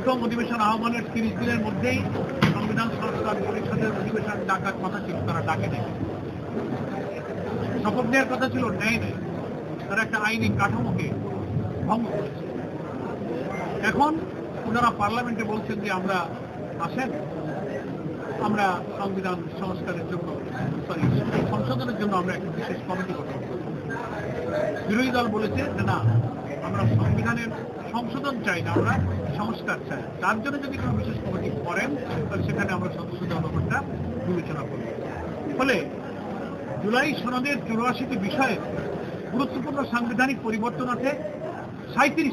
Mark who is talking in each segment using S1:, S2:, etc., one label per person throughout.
S1: প্রথম অধিবেশন আহ্বানের 30 দিনের মধ্যেই সংবিধান সংস্কার পরিষদের অধিবেশন ডাকার কথা ছিল, তারা ডাকে নেয়। শপথ নেওয়ার কথা ছিল, নেয় নেই। তারা একটা আইনি কাঠামোকে ভঙ্গ করেছে। এখন ওনারা পার্লামেন্টে বলছেন যে আমরা আসেন, আমরা সংবিধান সংস্কারের জন্য সংশোধনের জন্য আমরা একটা বিশেষ কমিটি গঠন করব। বিরোধী দল বলেছে যে না, আমরা সংবিধানের সংশোধন চাই না, আমরা সংস্কার চাই। তার জন্য যদি কোনো বিশেষ কমিটি করেন তাহলে সেখানে আমরা সদস্য জনগণটা বিবেচনা করব। ফলে জুলাই সনদের 84টি বিষয়ে গুরুত্বপূর্ণ সাংবিধানিক পরিবর্তন আছে 37টি।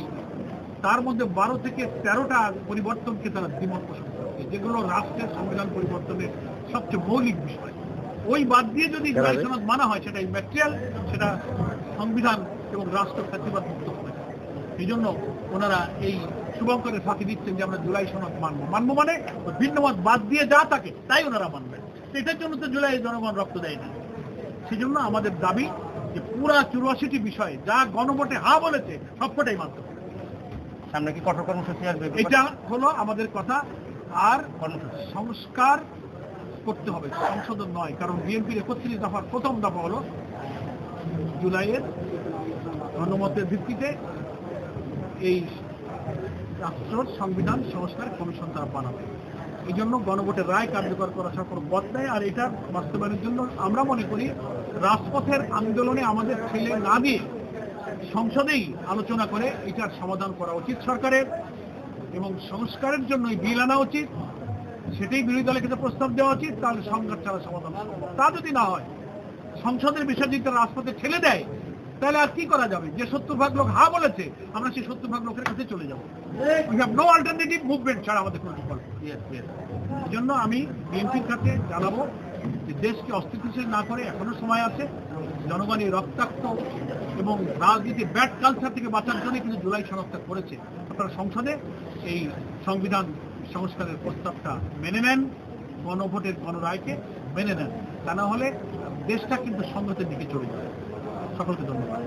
S1: তার মধ্যে 12 থেকে 13টা পরিবর্তনকে তারা দ্বিমত পোষণ করছে, যেগুলো রাষ্ট্রের সংবিধান পরিবর্তনের সবচেয়ে মৌলিক বিষয়। ওই বাদ দিয়ে যদি জুলাই সনদ মানা হয়, সেটা ইম্যাটেরিয়াল, সেটা সংবিধান এবং রাষ্ট্র ফ্যাসিবাদ মুক্ত হবে। এই জন্য ওনারা এই শুভঙ্করের ফাঁকি দিচ্ছেন যে আমরা জুলাই সনদ মানবো মানে ভিন্নমত বাদ দিয়ে যা থাকে তাই ওনারা মানবেন। এটার জন্য তো জুলাই জনগণ রক্ত দেয়নি। সেই জন্য আমাদের দাবি যে পুরা 84টি বিষয়ে যা গণভোটে হা বলেছে সবকটাই মানতে হবে।
S2: সামনে কি কঠোর কর্মসূচি আসবে?
S1: এটা হলো আমাদের কথা। আর সংস্কার করতে হবে, সংশোধন নয়। কারণ বিএনপির 31 দফার প্রথম দফা হলো জুলাইয়ের গণমতের ভিত্তিতে এই রাষ্ট্রের সংবিধান সংস্কার কমিশন তারা বানাবে। এই জন্য গণভোটের রায় কার্যকর করা ছাড়া কোনো পথ নেই। আর এটা বাস্তবায়নের জন্য আমরা মনে করি রাজপথের আন্দোলনে আমাদের ছেলে না দিয়ে সংসদেই আলোচনা করে এটার সমাধান করা উচিত সরকারের, এবং সংস্কারের জন্য বিল আনা উচিত। সেটাই বিরোধী দলের ক্ষেত্রে প্রস্তাব দেওয়া উচিত। তাহলে সংঘাত ছাড়া সমাধান সম্ভব। তা যদি না হয়, সংসদের বিষয় যদি তারা রাজপথে ঠেলে দেয়, তাহলে আর কি করা যাবে? যে 70% লোক হা বলেছে, আমরা সেই 70% লোকের কাছে চলে যাবো। We have no alternative movement ছাড়া আমাদের কোনো বিকল্প। এই জন্য আমি বিএনপির কাছে জানাবো যে দেশকে অস্থিতিশীল না করে এখনো সময় আছে। জনগণ এই রক্তাক্ত এবং রাজনীতি ব্যাড কালচার থেকে বাঁচার জন্য কিন্তু জুলাই সনদটা করেছে। আপনারা সংসদে এই সংবিধান সংস্কারের প্রস্তাবটা মেনে নেন, গণভোটের গণরায়কে মেনে নেন। তা না হলে দেশটা কিন্তু সংঘাতের দিকে চলে যাবে। সকলকে ধন্যবাদ।